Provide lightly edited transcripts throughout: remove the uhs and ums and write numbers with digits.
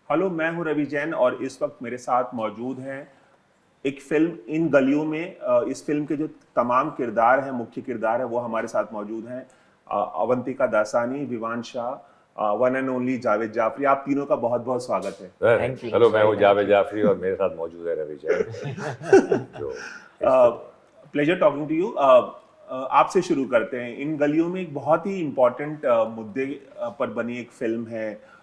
Hello, मैं हूं रवि जैन और इस वक्त मेरे साथ मौजूद हैं एक फिल्म इन गलियों में। इस फिल्म के जो तमाम किरदार हैं, मुख्य किरदार हैं, वो हमारे साथ मौजूद हैं। Avantika Dassani, Vivaan Shah, one and only Jaaved Jaaferi. आप तीनों का बहुत बहुत स्वागत है। Thank you. हेलो, मैं हूँ जावेद जाफरी और मेरे साथ मौजूद है रवि जैन जो प्लेजर टॉकिंग टू यू। आपसे शुरू करते हैं। इन गलियों में एक बहुत ही इम्पोर्टेंट मुद्दे पर बनी एक फिल्म है।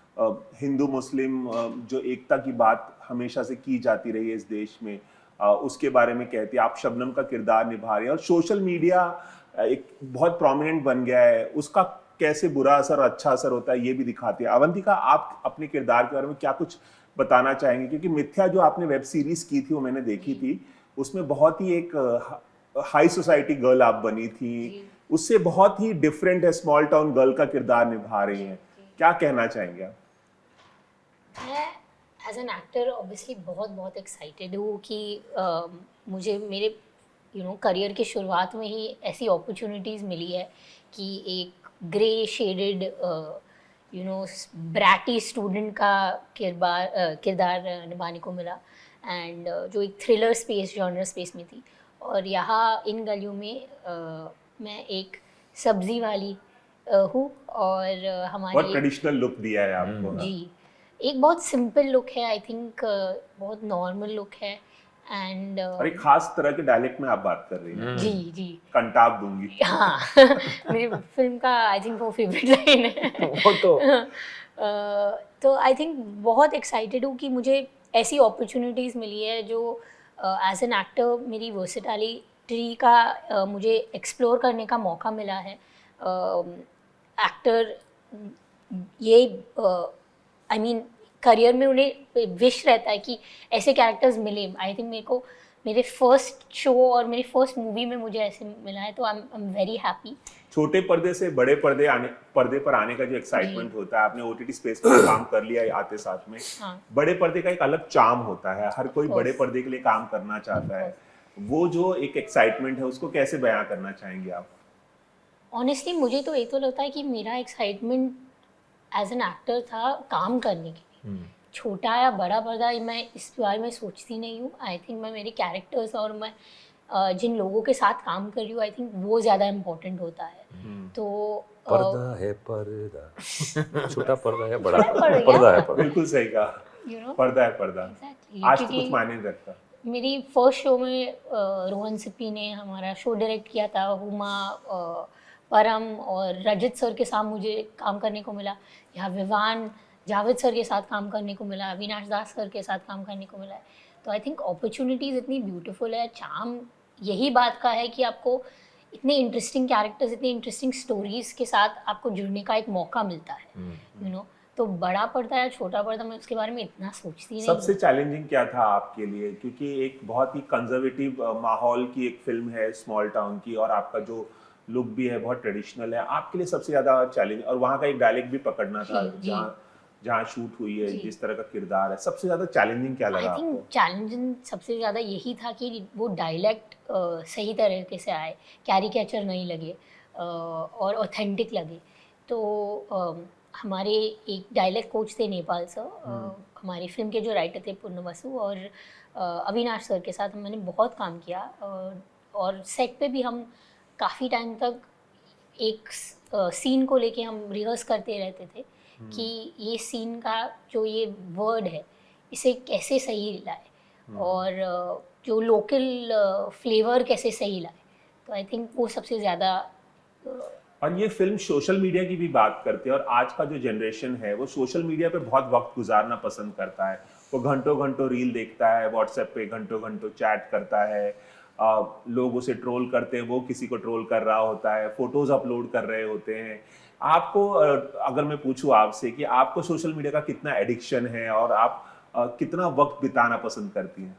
हिंदू मुस्लिम जो एकता की बात हमेशा से की जाती रही है इस देश में, उसके बारे में कहती है। आप शबनम का किरदार निभा रही है और सोशल मीडिया एक बहुत प्रोमिनेंट बन गया है, उसका कैसे बुरा असर अच्छा असर होता है ये भी दिखाती है। अवंतिका, आप अपने किरदार के बारे में क्या कुछ बताना चाहेंगे? क्योंकि मिथ्या जो आपने वेब सीरीज की थी वो मैंने देखी थी, उसमें बहुत ही एक हाई सोसाइटी गर्ल आप बनी थी, उससे बहुत ही डिफरेंट है, स्मॉल टाउन गर्ल का किरदार निभा रही हैं। क्या कहना चाहेंगे आप? मैं एज एन एक्टर ऑब्वियसली बहुत बहुत एक्साइटेड हूँ कि मुझे मेरे करियर की शुरुआत में ही ऐसी अपॉर्चुनिटीज़ मिली है कि एक ग्रे शेडेड ब्रैटी स्टूडेंट का किरदार निभाने को मिला, एंड जो एक थ्रिलर स्पेस, जॉनर स्पेस में थी। और यहाँ इन गलियों में मैं एक सब्जी वाली हूँ, और हमारी बहुत ट्रेडिशनल लुक दिया है आपको। जी, एक बहुत सिंपल लुक है, आई थिंक बहुत नॉर्मल लुक है, एंड और एक खास तरह के डायलेक्ट में आप बात कर रही हैं। जी जी कंटाब दूंगी। हाँ मेरी फिल्म का आई थिंक वो फेवरेट लाइन है वो तो आई थिंक बहुत एक्साइटेड हूँ कि मुझे ऐसी अपॉर्चुनिटीज़ मिली है जो एज एन एक्टर मेरी वर्सेटैलिटी का मुझे एक्सप्लोर करने का मौका मिला है। एक्टर ये आई मीन करियर में उन्हें विश रहता है कि ऐसे कैरेक्टर्स मिले। आई थिंक मेरे को मेरे फर्स्ट शो और मेरी फर्स्ट मूवी में मुझे ऐसे मिला है, तो आई एम वेरी हैप्पी। छोटे पर्दे से बड़े पर्दे पर आने का जो एक्साइटमेंट होता है, आपने ओटीटी स्पेस पर काम कर लिया है आते साथ में। हाँ। बड़े पर्दे का एक अलग चार्म होता है, हर कोई Of course. बड़े पर्दे के लिए काम करना चाहता है। वो जो एक एक्साइटमेंट है उसको कैसे बयां करना चाहेंगे आप? ऑनेस्टली मुझे तो ये तो लगता है कि मेरा एक्साइटमेंट एज एन एक्टर था काम करने के लिए। छोटा या बड़ा पर्दा मैं इस बारे में सोचती नहीं हूँ। आई थिंक मैं मेरे कैरेक्टर्स और मैं जिन लोगों के साथ काम कर रही हूँ, आई थिंक वो ज़्यादा इम्पोर्टेंट होता है। तो पर्दा है पर्दा, छोटा पर्दा है बड़ा छोटा पर्दा, पर्दा है yeah. पर्दा। बिल्कुल सही कहा। पर्दा है पर्दा। Exactly, आज तो क्योंकि कुछ मायने नहीं रखता। मेरी फर्स्ट शो में रोहन सिप्पी ने हमारा शो डायरेक्ट किया था। हुमा, परम और रजत सर के साथ मुझे काम करने को मिला। यहाँ विवान जावेद सर के साथ काम करने को मिला, अविनाश दास सर के साथ काम करने को मिला है। तो आई थिंक अपॉर्चुनिटीज़ इतनी ब्यूटीफुल है। चार्म यही बात का है कि आपको इतने इंटरेस्टिंग कैरेक्टर्स, इतनी इंटरेस्टिंग स्टोरीज़ के साथ आपको जुड़ने का एक मौका मिलता है। तो बड़ा पर्दा या छोटा पर्दा, मैं उसके बारे में इतना सोचती नहीं। सबसे चैलेंजिंग क्या था आपके लिए? क्योंकि एक बहुत ही कंजर्वेटिव माहौल की एक फिल्म है, स्मॉल टाउन की, और आपका जो लुक भी है बहुत ट्रेडिशनल है। आपके लिए सबसे ज्यादा चैलेंज, और वहाँ का एक डायलेक्ट भी पकड़ना था जहाँ जहाँ शूट हुई है, जिस तरह का किरदार है, सबसे ज्यादा चैलेंजिंग क्या लगा आपको? आई थिंक चैलेंजिंग सबसे ज़्यादा यही था कि वो डायलेक्ट सही तरीके से आए, कैरिकेचर नहीं लगे, और ऑथेंटिक लगे। तो हमारे एक डायलेक्ट कोच थे नेपाल सर, हमारी फिल्म के जो राइटर थे पूर्ण वसु, और अविनाश सर के साथ मैंने बहुत काम किया। और सेट पे भी हम काफ़ी टाइम तक एक सीन को लेके हम रिहर्स करते रहते थे कि ये सीन का जो ये वर्ड है इसे कैसे सही लाए, और जो लोकल फ्लेवर कैसे सही लाए। तो आई थिंक वो सबसे ज़्यादा। और ये फिल्म सोशल मीडिया की भी बात करती है, और आज का जो जनरेशन है वो सोशल मीडिया पे बहुत वक्त गुजारना पसंद करता है। वो घंटों घंटों रील देखता है, व्हाट्सएप पे घंटों घंटों चैट करता है, लोग उसे ट्रोल करते हैं, वो किसी को ट्रोल कर रहा होता है, फोटोज अपलोड कर रहे होते हैं। आपको अगर मैं पूछूं आपसे कि आपको सोशल मीडिया का कितना एडिक्शन है और आप कितना वक्त बिताना पसंद करती हैं?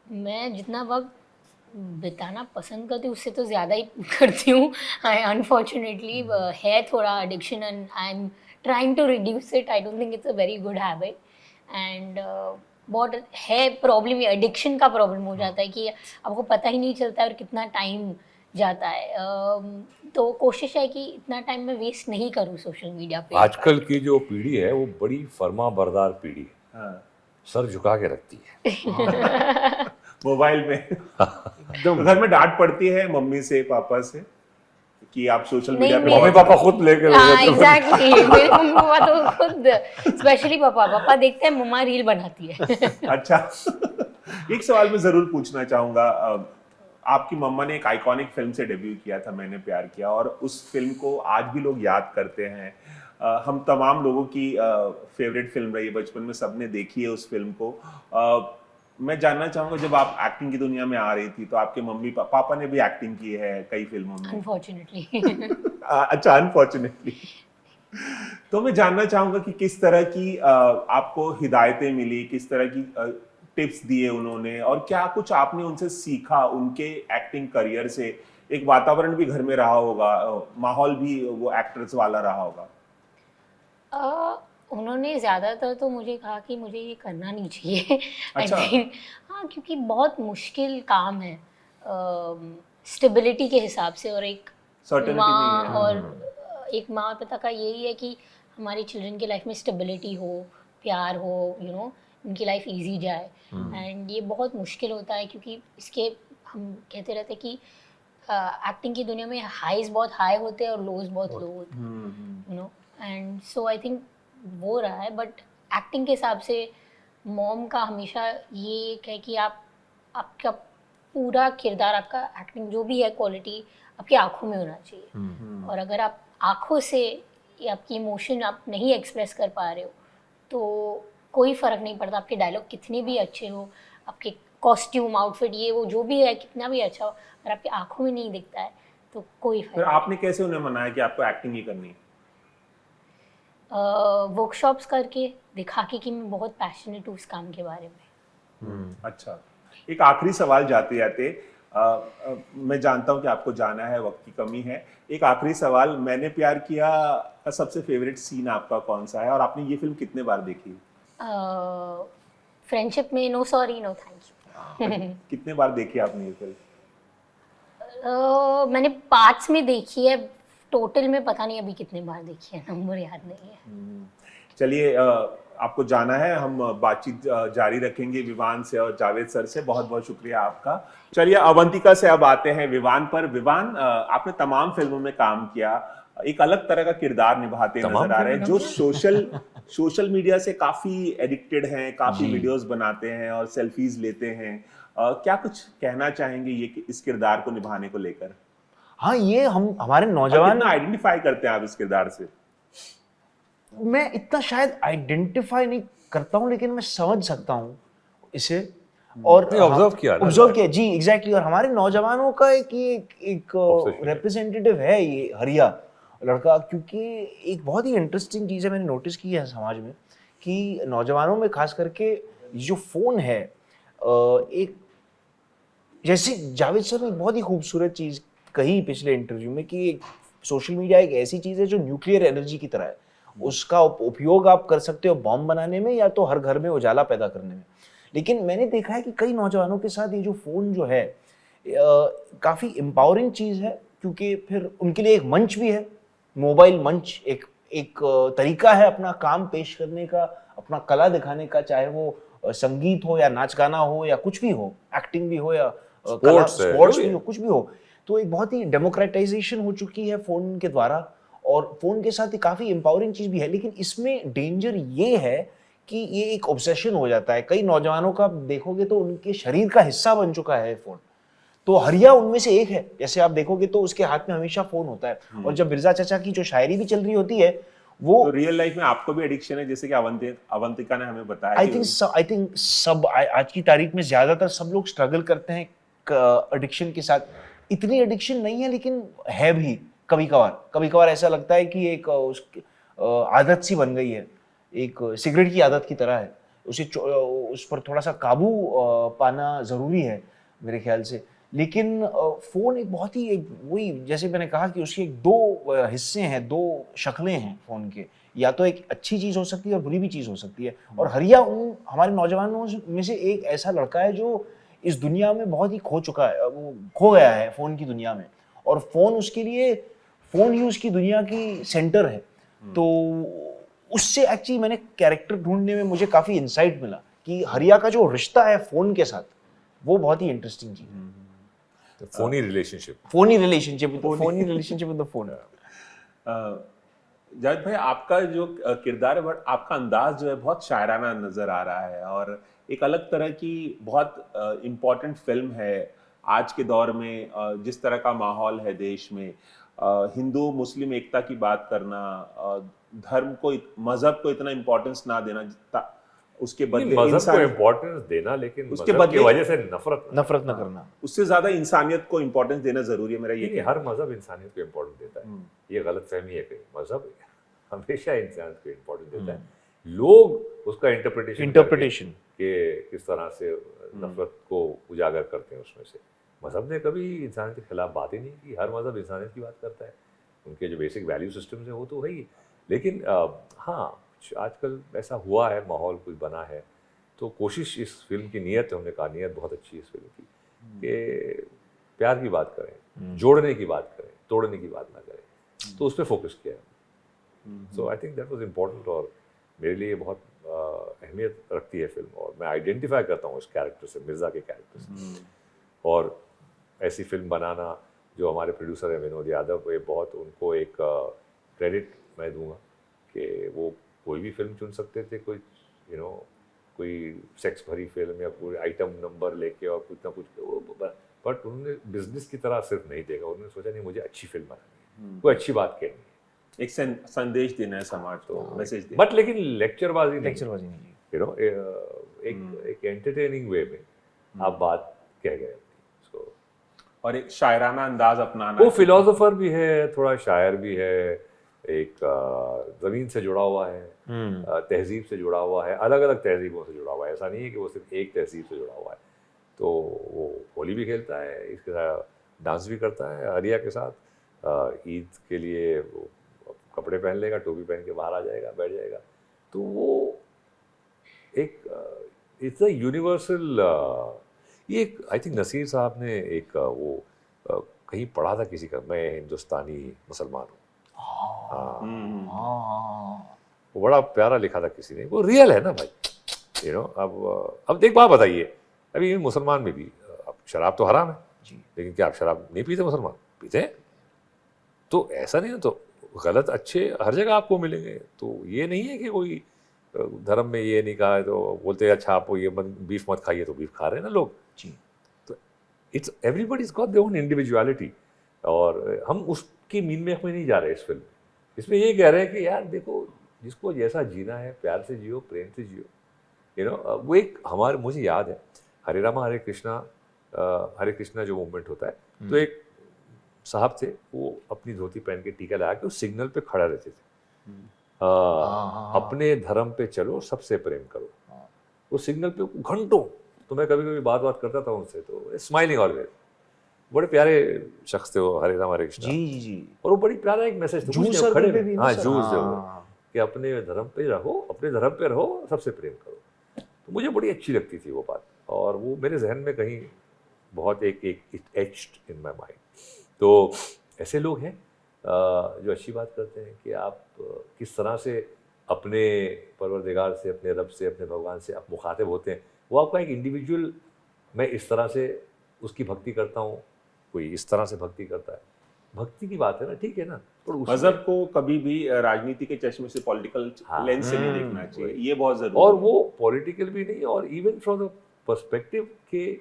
मैं जितना वक्त बिताना पसंद करती हूँ उससे तो ज़्यादा ही करती हूँ। अनफॉर्चुनेटली है थोड़ा addiction, and I am trying to reduce it. I don't think it's a very good habit, and बहुत है प्रॉब्लम, एडिक्शन का प्रॉब्लम हो जाता है कि आपको पता ही नहीं चलता है और कितना टाइम जाता है। तो कोशिश है कि इतना टाइम मैं वेस्ट नहीं करूँ सोशल मीडिया पे। आजकल की जो पीढ़ी है वो बड़ी फर्मा बरदार पीढ़ी है, हाँ, सर झुका के रखती है। मोबाइल में। तो घर में डांट पड़ती है मम्मी से पापा से कि आप सोशल मीडिया पे नहीं, मम्मी पापा खुद लेकर हाँ एग्जैक्टली, मेरे मम्मी पापा तो खुद, स्पेशली पापा देखते हैं मम्मा रील बनाती है। अच्छा। एक सवाल मैं जरूर पूछना चाहूंगा, आपकी मम्मा ने एक आइकॉनिक फिल्म से डेब्यू किया था, मैंने प्यार किया, और उस फिल्म को आज भी लोग याद करते हैं। हम तमाम लोगों की फेवरेट फिल्म रही है, बचपन में सबने देखी है उस फिल्म को। मैं जानना चाहूंगा, जब आप एक्टिंग की दुनिया में आ रही थी तो आपके मम्मी पापा ने भी एक्टिंग की है कई फिल्मों में। अनफॉर्चुनेटली। अच्छा, अनफॉर्चुनेटली। तो मैं जानना चाहूंगा कि किस तरह की आपको हिदायतें मिली, किस तरह की टिप्स दिए उन्होंने, और क्या कुछ आपने उनसे सीखा उनके एक्टिंग करियर से। एक वातावरण भी घर में रहा होगा, माहौल भी वो एक्टर्स वाला रहा होगा। उन्होंने ज़्यादातर तो मुझे कहा कि मुझे ये करना नहीं चाहिए। अच्छा। I think, हाँ, क्योंकि बहुत मुश्किल काम है स्टेबिलिटी के हिसाब से, और एक Certainty माँ नहीं है। और एक माँ और पिता का यही है कि हमारे चिल्ड्रन की लाइफ में स्टेबिलिटी हो, प्यार हो, उनकी लाइफ इजी जाए। एंड ये बहुत मुश्किल होता है, क्योंकि इसके हम कहते रहते हैं कि एक्टिंग की दुनिया में हाईज बहुत हाई होते हैं और लोज बहुत लो होते हैं, एंड सो आई थिंक वो रहा है। बट एक्टिंग के हिसाब से मॉम का हमेशा ये एक है कि आपका पूरा किरदार, आपका एक्टिंग जो भी है क्वालिटी आपकी आंखों में होना चाहिए। और अगर आप आंखों से आपकी इमोशन आप नहीं एक्सप्रेस कर पा रहे हो तो कोई फ़र्क नहीं पड़ता, आपके डायलॉग कितने भी अच्छे हो, आपके कॉस्ट्यूम आउटफिट ये वो जो भी है कितना भी अच्छा हो, अगर आपकी आंखों में नहीं दिखता है तो कोई फिर फ़र्क आपने कैसे उन्हें मनाया कि आपको एक्टिंग ही करनी है? वर्कशॉप्स करके दिखा के कि मैं बहुत पैशनेट हूँ उस काम के बारे में। अच्छा, एक आखिरी सवाल जाते जाते, मैं जानता हूं कि आपको जाना है, वक्त की कमी है। एक आखिरी सवाल, मैंने प्यार किया का सबसे फेवरेट सीन आपका कौन सा है, और आपने ये फिल्म कितने बार देखी? फ्रेंडशिप में no sorry no thank you. कितने बार देखी आपने ये फिल्म? मैंने पार्ट्स में देखी है, टोटल में पता नहीं अभी कितने बार देखी है, नंबर याद नहीं है। चलिए, आपको जाना है, हम बातचीत जारी रखेंगे विवान से और जावेद सर से। बहुत बहुत शुक्रिया आपका। चलिए, अवंतिका से अब आते हैं विवान पर। विवान, आपने तमाम फिल्मों में काम किया, एक अलग तरह का किरदार निभाते नजर आ रहे हैं, जो सोशल मीडिया से काफी एडिक्टेड हैं, काफी वीडियोस बनाते हैं और सेल्फीज लेते हैं। क्या कुछ कहना चाहेंगे ये इस किरदार को निभाने को लेकर? हाँ, ये हमारे नौजवान, कितना आइडेंटिफाई करते हैं आप इस किरदार से? मैं इतना शायद आइडेंटिफाई नहीं करता हूँ, लेकिन मैं समझ सकता हूँ इसे। और ऑब्जर्व किया जी, एग्जैक्टली। और हमारे नौजवानों का एक रिप्रेजेंटेटिव है ये हरिया लड़का, क्योंकि एक बहुत ही इंटरेस्टिंग चीज़ है, मैंने नोटिस की है समाज में कि नौजवानों में खास करके जो फ़ोन है, एक जैसे जावेद सर ने बहुत ही खूबसूरत चीज़ कही पिछले इंटरव्यू में कि सोशल मीडिया एक ऐसी चीज़ है जो न्यूक्लियर एनर्जी की तरह है। उसका उपयोग आप कर सकते हो बॉम्ब बनाने में, या तो हर घर में उजाला पैदा करने में। लेकिन मैंने देखा है कि कई नौजवानों के साथ ये जो फ़ोन जो है काफ़ी एम्पावरिंग चीज़ है, क्योंकि फिर उनके लिए एक मंच भी है, मोबाइल मंच एक तरीका है अपना काम पेश करने का, अपना कला दिखाने का, चाहे वो संगीत हो या नाच गाना हो या कुछ भी हो, एक्टिंग भी हो या स्पोर्ट्स भी हो, कुछ भी हो। तो एक बहुत ही डेमोक्रेटाइजेशन हो चुकी है फ़ोन के द्वारा, और फ़ोन के साथ ही काफ़ी एम्पावरिंग चीज़ भी है। लेकिन इसमें डेंजर ये है कि ये एक ऑब्सेशन हो जाता है। कई नौजवानों का देखोगे तो उनके शरीर का हिस्सा बन चुका है फ़ोन। तो हरिया उनमें से एक है। जैसे आप देखोगे तो उसके हाथ में हमेशा फ़ोन होता है, और जब मिर्जा चाचा की जो शायरी भी चल रही होती है वो, तो रियल लाइफ में आपको भी एडिक्शन है, जैसे कि अवंतिका ने हमें बताया। आई थिंक सब आज की तारीख में ज़्यादातर सब लोग स्ट्रगल करते हैं एडिक्शन के साथ। इतनी एडिक्शन नहीं है, लेकिन है भी। कभी कभार ऐसा लगता है कि एक आदत सी बन गई है, एक सिगरेट की आदत की तरह है। उस पर थोड़ा सा काबू पाना ज़रूरी है मेरे ख्याल से। लेकिन फ़ोन एक बहुत ही वही, जैसे मैंने कहा कि उसके दो हिस्से हैं, दो शक्लें हैं फ़ोन के। या तो एक अच्छी चीज़ हो सकती है और बुरी भी चीज़ हो सकती है। और हरिया हमारे नौजवानों में से एक ऐसा लड़का है जो इस दुनिया में बहुत ही खो चुका है, वो खो गया है फ़ोन की दुनिया में। और फोन उसके लिए, फोन ही उसकी दुनिया की सेंटर है। तो उससे एक्चुअली मैंने कैरेक्टर ढूंढने में मुझे काफी इंसाइट मिला कि हरिया का जो रिश्ता है फोन के साथ वो बहुत ही इंटरेस्टिंग चीज है। Fani relationship with the phone. Javed भाई, आपका जो किरदार है, बट आपका अंदाज जो है बहुत शायराना नजर आ रहा है, और एक अलग तरह की बहुत इम्पोर्टेंट फिल्म है आज के दौर में। जिस तरह का माहौल है देश में, हिंदू मुस्लिम एकता की बात करना, धर्म को, मजहब को इतना इम्पोर्टेंस ना देना, उसके बदले मजहब को इम्पोर्टेंस देना, लेकिन उसके मजहब की बदले वजह से नफरत न करना, उससे ज्यादा इंसानियत को इम्पोर्टेंस देना जरूरी है। मेरा ये हर मजहब इंसानियत को इम्पोर्टेंस देता है, ये गलत फहमी है कि मजहब हमेशा इंसानियत को इम्पोर्टेंस देता है। लोग उसका इंटरप्रिटेशन के किस तरह से नफरत को उजागर करते हैं उसमें से। मजहब ने कभी इंसानियत के खिलाफ बात ही नहीं की, हर मजहब इंसानियत की बात करता है, उनके जो बेसिक वैल्यू सिस्टम्स है वो तो है ही। लेकिन हाँ, आजकल ऐसा हुआ है, माहौल कुछ बना है, तो कोशिश इस फिल्म की नीयत है, हमने कहा नीयत बहुत अच्छी है इस फिल्म की, कि प्यार की बात करें, जोड़ने की बात करें, तोड़ने की बात ना करें, तो उस पर फोकस किया है। So I think that was important, और मेरे लिए बहुत अहमियत रखती है फिल्म, और मैं आइडेंटिफाई करता हूँ इस कैरेक्टर से, मिर्ज़ा के कैरेक्टर से। और ऐसी फिल्म बनाना, जो हमारे प्रोड्यूसर है विनोद यादव, ये बहुत, उनको एक क्रेडिट मैं दूंगा कि वो कोई भी फिल्म चुन सकते थे, कोई कोई सेक्स भरी फिल्म या कोई आइटम नंबर लेके और कुछ ना कुछ, बट उन्होंने बिजनेस की तरह सिर्फ नहीं देखा, उन्होंने सोचा नहीं मुझे अच्छी फिल्म बनानी है, कोई अच्छी बात कहनी है, एक संदेश देना है समाज को, मैसेज देना। बट लेकिन लेक्चरबाजी नहीं, नहीं। एक एंटरटेनिंग वे में आप बात कह गए। और एक शायराना अंदाज अपनाना, वो फिलोसोफर भी है, थोड़ा शायर भी है, एक ज़मीन से जुड़ा हुआ है, तहजीब से जुड़ा हुआ है, अलग अलग तहजीबों से जुड़ा हुआ है, ऐसा नहीं है कि वो सिर्फ एक तहजीब से जुड़ा हुआ है। तो वो होली भी खेलता है, इसके साथ डांस भी करता है हरिया के साथ, ईद के लिए वो कपड़े पहन लेगा, टोपी पहन के बाहर आ जाएगा, बैठ जाएगा। तो वो एक इट्स अ यूनिवर्सल, ये एक, आई थिंक नसीर साहब ने एक वो कहीं पढ़ा था किसी का, मैं हिंदुस्तानी मुसलमान हूँ, वो बड़ा प्यारा लिखा था किसी ने, वो रियल है ना भाई, अब देख बात बताइए, अभी मुसलमान में भी अब शराब तो हराम है जी, लेकिन क्या आप शराब नहीं पीते? मुसलमान पीते हैं, तो ऐसा नहीं है, तो गलत अच्छे हर जगह आपको मिलेंगे। तो ये नहीं है कि कोई धर्म में ये नहीं कहा है तो बोलते हैं अच्छा आप ये बीफ मत खाइए, तो बीफ खा रहे हैं ना लोग जी। तो it's everybody is got their own individuality, और हम उसकी मीन में नहीं जा रहे इस फिल्म में। इसमें ये कह रहे हैं कि यार देखो, जिसको जैसा जीना है प्यार से जियो, प्रेम से जियो। वो एक हमारे, मुझे याद है हरे रामा हरे कृष्णा जो मूवमेंट होता है, तो एक साहब थे, वो अपनी धोती पहन के टीका लगा के उस सिग्नल पे खड़ा रहते थे, अपने धर्म पे चलो, सबसे प्रेम करो। उस सिग्नल पे घंटों, तो मैं कभी कभी बात करता था उनसे, तो स्माइलिंग ऑलवेज, बड़े प्यारे शख्स थे वो, हरे राम हरे कृष्णा जी। और वो बड़ी प्यारा एक मैसेज था, खड़े हाँ जूस थे वो, कि अपने धर्म पे रहो, अपने धर्म पे रहो, सबसे प्रेम करो। तो मुझे बड़ी अच्छी लगती थी वो बात, और वो मेरे जहन में कहीं बहुत एक एच्ड इन माय माइंड। तो ऐसे लोग हैं जो अच्छी बात करते हैं कि आप किस तरह से अपने परवरदिगार से, अपने रब से, अपने भगवान से आप मुखातिब होते हैं। वो आपका एक इंडिविजुअल, मैं इस तरह से उसकी भक्ति करता हूँ, कोई इस तरह से भक्ति करता है, भक्ति की बात है ना, ठीक है ना। पर मजहब को कभी भी राजनीति के चश्मे से, पॉलिटिकल लेंस से नहीं देखना चाहिए, ये बहुत जरूरी और है। वो पॉलिटिकल भी नहीं, और इवन फ्रॉम द पर्सपेक्टिव के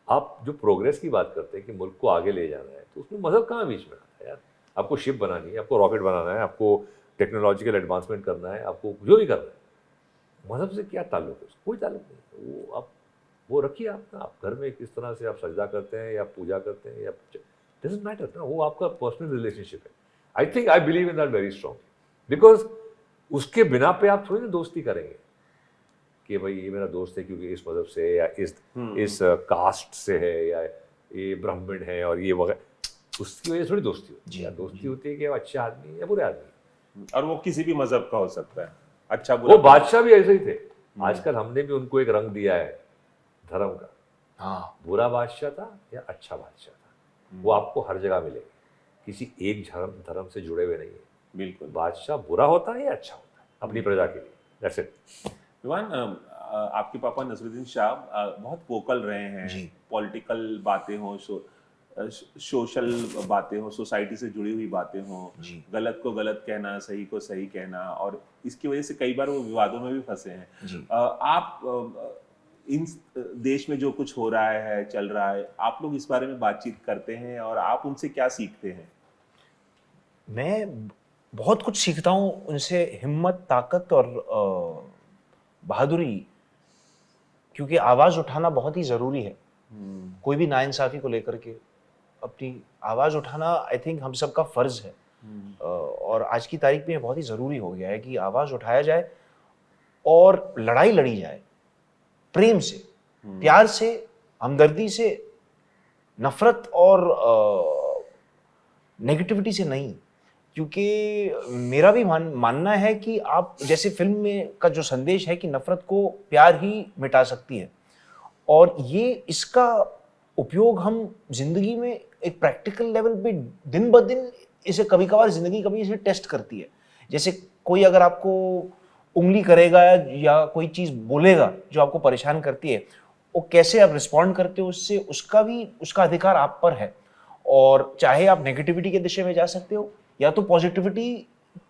आप जो प्रोग्रेस की बात करते हैं कि मुल्क को आगे ले जाना है, तो उसमें मजहब कहाँ बीच में आता है यार। आपको शिप बनानी है, आपको रॉकेट बनाना है, आपको टेक्नोलॉजिकल एडवांसमेंट करना है, आपको जो भी करना है, मजहब से क्या ताल्लुक है? कोई ताल्लुक नहीं। वो आप वो रखिए, आप घर में किस तरह से आप सजदा करते हैं या पूजा करते हैं, या डजंट मैटर ना, वो आपका पर्सनल रिलेशनशिप है। I believe in that very strong, because उसके बिना पे आप थोड़ी ना दोस्ती करेंगे कि भाई ये मेरा दोस्त है क्योंकि इस मजहब से, या इस कास्ट से है, या ये ब्राह्मण है और ये वगैरह, उसकी वजह से थोड़ी दोस्ती होती है। दोस्ती होती है कि वो अच्छा आदमी है या बुरे आदमी है, और वो किसी भी मजहब का हो सकता है, अच्छा बुरा। वो बादशाह भी ऐसे ही थे। आजकल हमने भी उनको एक रंग दिया है धर्म का, हाँ, बुरा बादशाह था या अच्छा बादशाह था, वो आपको हर जगह मिलेगी, किसी एक धर्म से जुड़े हुए नहीं है। बिल्कुल। बादशाह बुरा होता है या अच्छा होता है अपनी प्रजा के लिए, दैट्स इट। विवान, आपके पापा नसरुद्दीन शाह बहुत वोकल रहे हैं, पॉलिटिकल बातें हो, सोशल बातें हो, सोसाइटी से जुड़ी हुई बातें हो, गलत को गलत कहना, सही को सही कहना, और इसकी वजह से कई बार वो विवादों में भी फंसे हैं। आप इन देश में जो कुछ हो रहा है, चल रहा है, आप लोग इस बारे में बातचीत करते हैं और आप उनसे क्या सीखते हैं? मैं बहुत कुछ सीखता हूँ उनसे, हिम्मत, ताकत और बहादुरी, क्योंकि आवाज़ उठाना बहुत ही ज़रूरी है। कोई भी नाइंसाफ़ी को लेकर के अपनी आवाज़ उठाना आई थिंक हम सबका फ़र्ज़ है। और आज की तारीख में ये बहुत ही ज़रूरी हो गया है कि आवाज़ उठाया जाए और लड़ाई लड़ी जाए, प्रेम से, प्यार से, हमदर्दी से, नफ़रत और नेगेटिविटी से नहीं। क्योंकि मेरा भी मानना है कि आप जैसे फिल्म में का जो संदेश है कि नफ़रत को प्यार ही मिटा सकती है, और ये इसका उपयोग हम ज़िंदगी में एक प्रैक्टिकल लेवल पे दिन ब दिन इसे कभी-कभार ज़िंदगी कभी इसे टेस्ट करती है। जैसे कोई अगर आपको उंगली करेगा या कोई चीज़ बोलेगा जो आपको परेशान करती है, वो कैसे आप रिस्पॉन्ड करते हो उससे, उसका अधिकार आप पर है। और चाहे आप नेगेटिविटी के दिशा में जा सकते हो या तो पॉजिटिविटी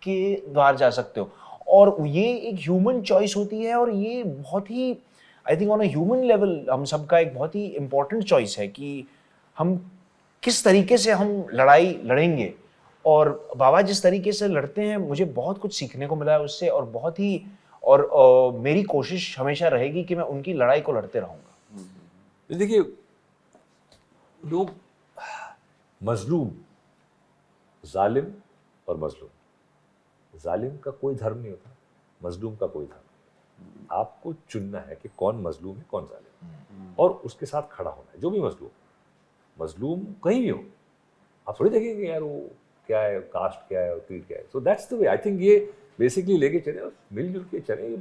के द्वार जा सकते हो, और ये एक ह्यूमन चॉइस होती है। और ये बहुत ही I think on a human level हम सबका एक बहुत ही इम्पोर्टेंट चॉइस है कि हम किस तरीके से हम लड़ाई लड़ेंगे। और बाबा जिस तरीके से लड़ते हैं, मुझे बहुत कुछ सीखने को मिला है उससे, और बहुत ही मेरी कोशिश हमेशा रहेगी कि मैं उनकी लड़ाई को लड़ते रहूँगा। देखिए, लोग मजलूम, जालिम और मजलूम, जालिम का कोई धर्म नहीं होता, मजलूम का कोई धर्म नहीं। आपको चुनना है कि कौन मजलूम है, कौन जालिम, और उसके साथ खड़ा होना है। जो भी मजलूम कहीं भी हो, आप थोड़ी देखेंगे यार वो क्या है, कास्ट क्या है और क्रीड क्या है। So that's the way. I think ये बेसिकली लेके चले और मिलजुल के चले,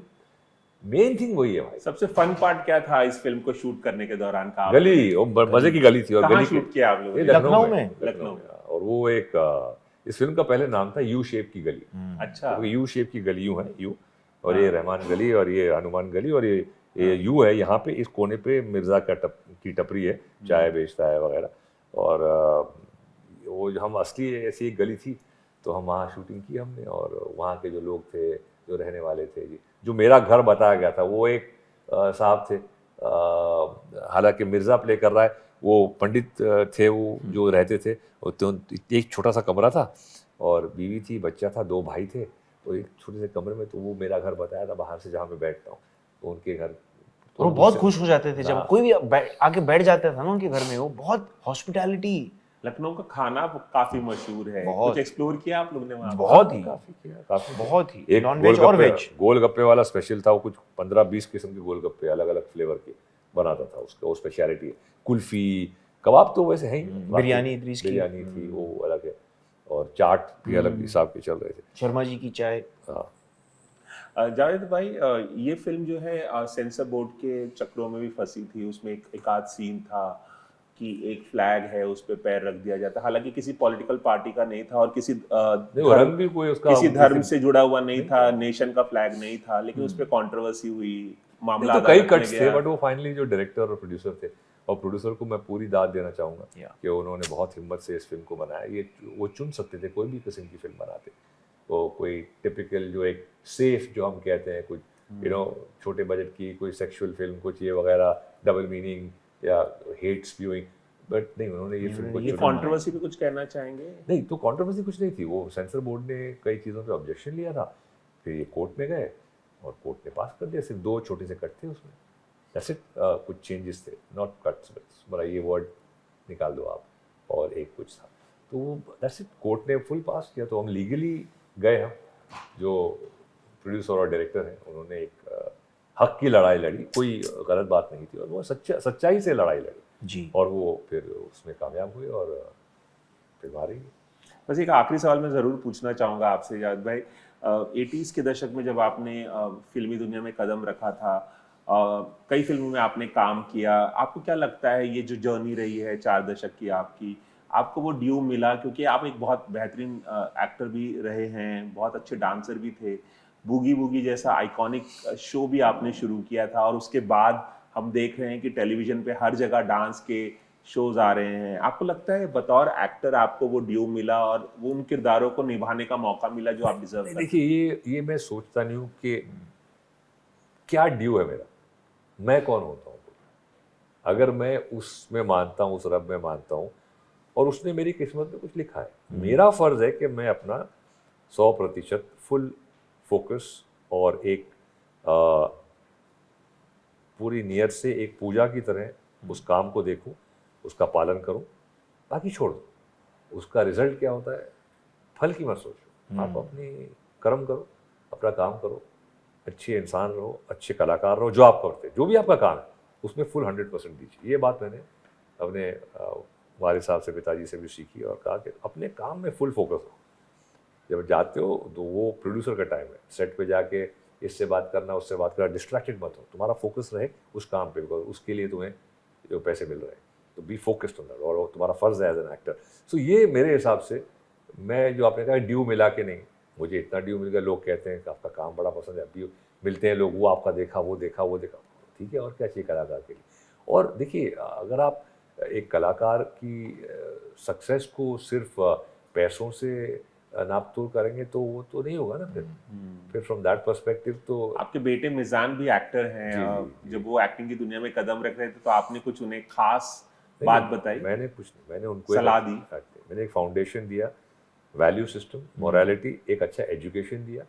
मेन थिंग वही है भाई। सबसे फन पार्ट क्या था इस फिल्म को शूट करने के दौरान का? गली, और मजे की गली थी, और गली शूट किया आप लोगों ने? लखनऊ में। लखनऊ। और वो एक इस फिल्म का पहले नाम था यू शेप की गली। अच्छा। तो यू शेप की गली यूं है, यू, और ये रहमान गली, और ये हनुमान गली, और ये यू है। यहाँ पे इस कोने पे मिर्जा की टपरी है, चाय बेचता है वगैरह। और वो हम असली ऐसी एक गली थी, तो हम वहाँ शूटिंग की हमने। और वहाँ के जो लोग थे, जो रहने वाले थे जी, जो मेरा घर बताया गया था, वो एक साहब थे, हालांकि मिर्ज़ा प्ले कर रहा है, वो पंडित थे, वो जो रहते थे। तो एक छोटा सा कमरा था, और बीवी थी, बच्चा था, 2 भाई थे, तो एक छोटे से कमरे में। तो वो मेरा घर बताया था बाहर से, जहाँ मैं बैठता हूँ, तो उनके घर। तो वो बहुत खुश हो जाते थे जब कोई भी आके बैठ जाता था ना उनके घर में। वो बहुत हॉस्पिटैलिटी। लखनऊ का खाना काफी मशहूर है, कुछ एक्सप्लोर किया आप लोग ने वहाँ? बहुत ही, काफी किया, काफी। बहुत ही। एक नॉन वेज और वेज। गोलगप्पे वाला स्पेशल था, वो कुछ 15-20 किस्म के गोलगप्पे अलग अलग फ्लेवर के बनाता था, उसका वो स्पेशलिटी है। कुल्फी, कबाब तो वैसे है ही, बिरयानी इदरीस की बिरयानी थी, वो अलग है, और चाट भी अलग हिसाब के चल रहे थे। शर्मा जी की चाय। हाँ। जावेद भाई, ये फिल्म जो है सेंसर बोर्ड के चक्रों में भी फंसी थी। उसमें एक आध सीन था कि एक फ्लैग है, उस पे पैर रख दिया जाता, हालांकि किसी पॉलिटिकल पार्टी का नहीं था और किसी रंग भी कोई उसका किसी धर्म से जुड़ा हुआ नहीं था, नेशन का फ्लैग नहीं था, लेकिन उस पे कंट्रोवर्सी हुई, मामला तो कई कट्स थे, बट वो फाइनली जो डायरेक्टर और प्रोड्यूसर थे, और प्रोड्यूसर को मैं पूरी दाद देना चाहूँगा कि उन्होंने बहुत हिम्मत से इस फिल्म को बनाया। ये वो चुन सकते थे, कोई भी किस्म की फिल्म बनाते, वो कोई टिपिकल जो एक सेफ जो हम कहते हैं, कुछ छोटे बजट की कोई सेक्सुअल फिल्म, कुछ ये वगैरह, डबल मीनिंग या हेट स्प्यूइंग, बट नहीं, उन्होंने ये फिल्म को ये कंट्रोवर्सी पे कुछ कहना चाहेंगे? नहीं, तो कंट्रोवर्सी कुछ नहीं थी, वो सेंसर बोर्ड ने कई चीज़ों पे ऑब्जेक्शन लिया था, फिर ये कोर्ट में गए और कोर्ट ने पास कर दिया। सिर्फ 2 छोटे से कट थे उसमें, दैट्स इट। कुछ चेंजेस थे, नॉट कट्स, बट ये वर्ड निकाल दो आप, और एक कुछ था, तो दैट्स इट। कोर्ट ने फुल पास किया, तो हम लीगली गए। हम जो प्रोड्यूसर और डायरेक्टर हैं, उन्होंने एक हक की लड़ाई लड़ी, कोई गलत बात नहीं थी, और वो सच्चाई से लड़ाई लड़ी जी, और वो फिर उसमें कामयाब हुए और फिर मारे। बस एक आखिरी सवाल मैं ज़रूर पूछना चाहूँगा आपसे जावेद भाई, 80s के दशक में जब आपने फिल्मी दुनिया में कदम रखा था, कई फिल्मों में आपने काम किया, आपको क्या लगता है ये जो जर्नी रही है 4 दशक की आपकी, आपको वो ड्यू मिला, क्योंकि आप एक बहुत बेहतरीन एक्टर भी रहे हैं, बहुत अच्छे डांसर भी थे। बूगी वूगी जैसा आइकॉनिक शो भी आपने शुरू किया था, और उसके बाद हम देख रहे हैं कि टेलीविजन पे हर जगह डांस के शोज आ रहे हैं। आपको लगता है बतौर एक्टर आपको वो ड्यू मिला और वो उन किरदारों को निभाने का मौका मिला जो आप डिजर्व करते हैं? देखिए, ये मैं सोचता नहीं हूँ कि क्या ड्यू है मेरा, मैं कौन होता हूँ। अगर मैं उसमें मानता हूँ, उस रब में मानता हूँ, और उसने मेरी किस्मत में कुछ लिखा है, मेरा फर्ज है कि मैं अपना 100% फुल फोकस और एक पूरी नियत से एक पूजा की तरह उस काम को देखूं, उसका पालन करूं, बाकी छोड़ दो। उसका रिजल्ट क्या होता है, फल की मत सोचो, आप अपनी कर्म करो, अपना काम करो, अच्छे इंसान रहो, अच्छे कलाकार रहो, जो आप करते, जो भी आपका काम है उसमें फुल 100% दीजिए। ये बात मैंने अपने वालिद साहब से, पिताजी से भी सीखी और कहा कि अपने काम में फुल फोकस हो। जब जाते हो तो वो प्रोड्यूसर का टाइम है, सेट पे जाके इससे बात करना, उससे बात करना, डिस्ट्रैक्टेड मत हो, तुम्हारा फोकस रहे उस काम पे, बिकॉज उसके लिए तुम्हें जो पैसे मिल रहे हैं, तो बी फोकस्ड ऑन दैट, और वो तुम्हारा फर्ज है एज एन एक्टर। सो ये मेरे हिसाब से, मैं जो आपने कहा ड्यू मिला के नहीं, मुझे इतना ड्यू मिल गया। लोग कहते हैं कि आपका काम बड़ा पसंद है, अभी मिलते हैं लोग, वो आपका देखा, वो देखा, वो देखा, ठीक है, और क्या चाहिए कलाकार के लिए। और देखिए, अगर आप एक कलाकार की सक्सेस को सिर्फ पैसों से नाप तोल करेंगे तो वो तो नहीं होगा ना। फिर फ्रॉम दैट पर्सपेक्टिव तो आपके बेटे मिजान भी एक्टर हैं, जब वो एक्टिंग की दुनिया में कदम रख रहे थे तो आपने कुछ उन्हें खास बात बताई? मैंने कुछ नहीं, मैंने उनको सलाह दी? मैंने एक फाउंडेशन दिया, वैल्यू सिस्टम, मोरालिटी, एक अच्छा एजुकेशन दिया।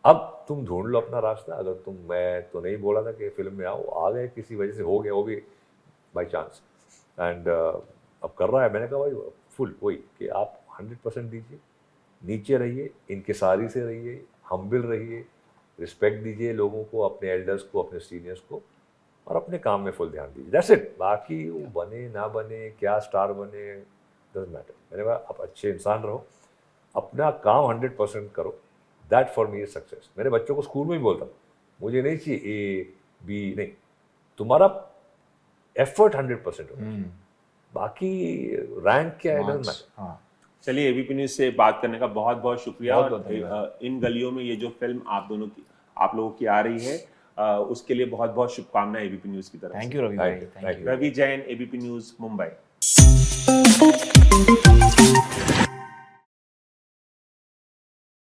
अब तुम ढूंढ लो अपना रास्ता। अगर तुम, मैं तो नहीं बोला था कि फिल्म में आओ, आ गए, किसी वजह से हो गया, वो भी बाई चांस, एंड अब कर रहा है। मैंने कहा भाई फुल वही कि आप 100% दीजिए, नीचे रहिए, इनकिसारी से रहिए, हम्बिल रहिए, रिस्पेक्ट दीजिए लोगों को, अपने एल्डर्स को, अपने सीनियर्स को, और अपने काम में फुल ध्यान दीजिए। That's it. बाकी वो बने ना बने, क्या स्टार बने, डजंट मैटर। मैंने कहा आप अच्छे इंसान रहो, अपना काम 100% करो, that for me is success. मेरे बच्चों को स्कूल में भी बोलता हूँ, मुझे नहीं चाहिए A, B, नहीं, तुम्हारा एफर्ट 100% होना चाहिए, बाकी रैंक क्या है डजंट मैटर। चलिए, एबीपी न्यूज़ से बात करने का बहुत बहुत शुक्रिया। बहुत और धन्यवाद। इन गलियों में ये जो फिल्म आप लोगों की आ रही है, उसके लिए बहुत बहुत शुभकामनाएं एबीपी न्यूज़ की तरफ थैंक से। यू रवि भाई, Thank you. Thank you. Ravi Jain, ABP news, Mumbai.